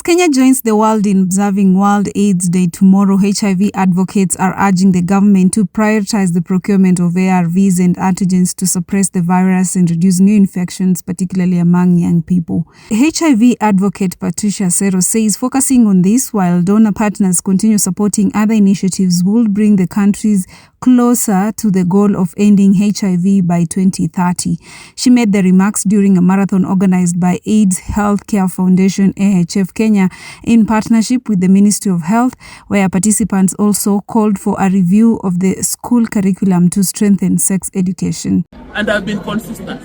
Kenya joins the world in observing World AIDS Day tomorrow, HIV advocates are urging the government to prioritize the procurement of ARVs and antigens to suppress the virus and reduce new infections, particularly among young people. HIV advocate Patricia Sero says focusing on this while donor partners continue supporting other initiatives will bring the countries closer to the goal of ending HIV by 2030. She made the remarks during a marathon organized by AIDS Healthcare Foundation AHF Kenya in partnership with the Ministry of Health, where participants also called for a review of the school curriculum to strengthen sex education. And I've been consistent.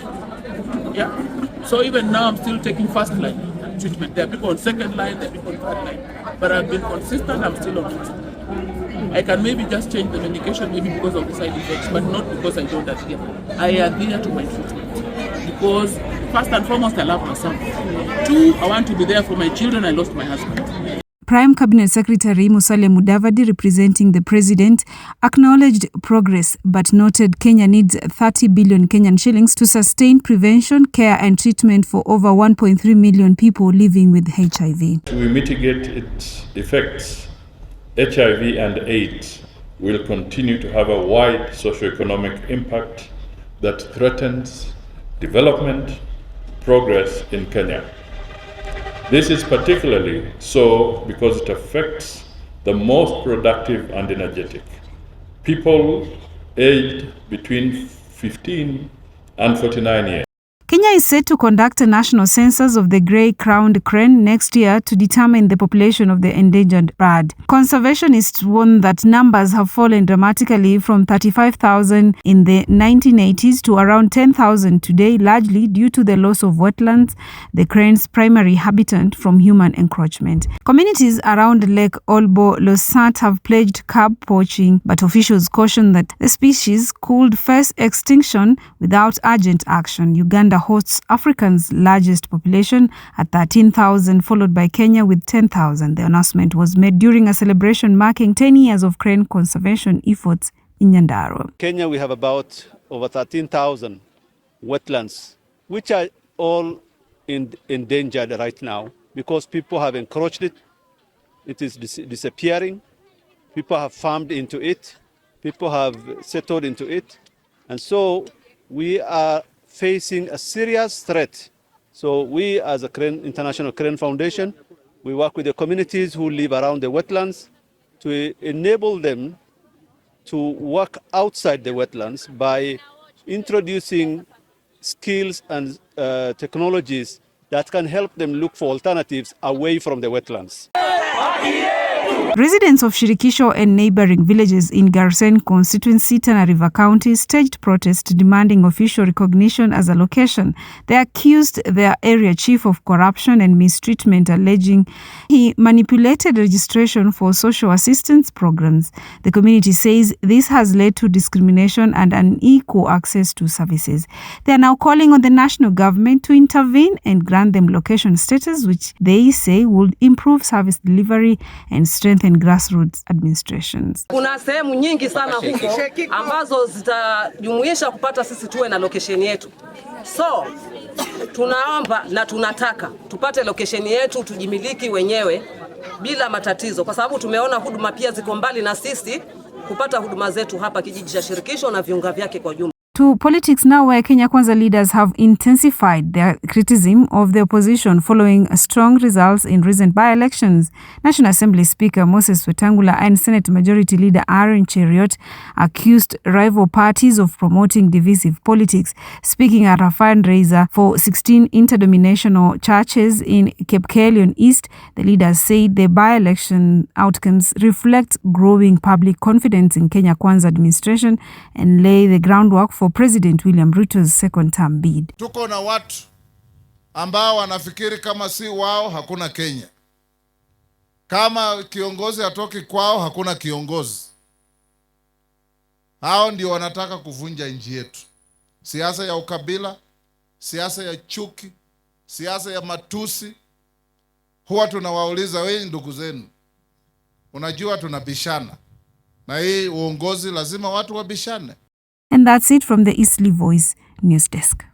Yeah. So even now I'm still taking first line treatment. There are people on second line, there are people on third line. But I've been consistent, I'm still on treatment. I can maybe just change the medication maybe because of the side effects, but not because I don't adhere. I adhere to my treatment because first and foremost, I love myself. Two, I want to be there for my children. I lost my husband. Prime Cabinet Secretary Musalia Mudavadi, representing the President, acknowledged progress but noted Kenya needs 30 billion Kenyan shillings to sustain prevention, care and treatment for over 1.3 million people living with HIV. To mitigate its effects, HIV and AIDS will continue to have a wide socioeconomic impact that threatens development, progress in Kenya. This is particularly so because it affects the most productive and energetic, people aged between 15 and 49 years. Kenya is set to conduct a national census of the grey-crowned crane next year to determine the population of the endangered bird. Conservationists warn that numbers have fallen dramatically from 35,000 in the 1980s to around 10,000 today, largely due to the loss of wetlands, the crane's primary habitat, from human encroachment. Communities around Lake Olbo-Losat have pledged curb poaching, but officials caution that the species could face extinction without urgent action. Uganda hosts Africa's largest population at 13,000, followed by Kenya with 10,000. The announcement was made during a celebration marking 10 years of crane conservation efforts in Nyandarua. Kenya, we have about over 13,000 wetlands, which are all endangered right now because people have encroached it. It is disappearing. People have farmed into it. People have settled into it. And so we are facing a serious threat. So we, as a International Crane Foundation, we work with the communities who live around the wetlands to enable them to work outside the wetlands by introducing skills and technologies that can help them look for alternatives away from the wetlands. Residents of Shirikisho and neighboring villages in Garsen constituency, Tana River County, staged protest demanding official recognition as a location. They accused their area chief of corruption and mistreatment, alleging he manipulated registration for social assistance programs. The community says this has led to discrimination and unequal access to services. They are now calling on the national government to intervene and grant them location status, which they say would improve service delivery and strengthen grassroots administrations. Kuna sehemu nyingi sana huko ambazo zitajumuisha kupata sisi tuwe na location yetu. So tunaomba na tunataka tupate location yetu tujimiliki wenyewe bila matatizo, kwa sababu tumeona huduma pia ziko mbali na sisi kupata huduma zetu hapa kijiji cha Shirikisho na viunga vyake kwa jumla. To politics now, where Kenya Kwanza leaders have intensified their criticism of the opposition following strong results in recent by-elections. National Assembly Speaker Moses Wetangula and Senate Majority Leader Aaron Cheruiyot accused rival parties of promoting divisive politics. Speaking at a fundraiser for 16 interdenominational churches in 𝐄𝐚𝐬𝐿 East, the leaders said the by-election outcomes reflect growing public confidence in Kenya Kwanza administration and lay the groundwork for President William Ruto's second term bid. Tuko na watu ambao wanafikiri kama si wao hakuna Kenya. Kama kiongozi hatoki kwao hakuna kiongozi. Hao ndio wanataka kuvunja nchi yetu. Siasa ya ukabila, siasa ya chuki, siasa ya matusi. Huwa tunawauliza, wewe ndugu zenu, unajua tunabishana. Na hii uongozi lazima watu wabishane. And that's it from the Eastleigh Voice News Desk.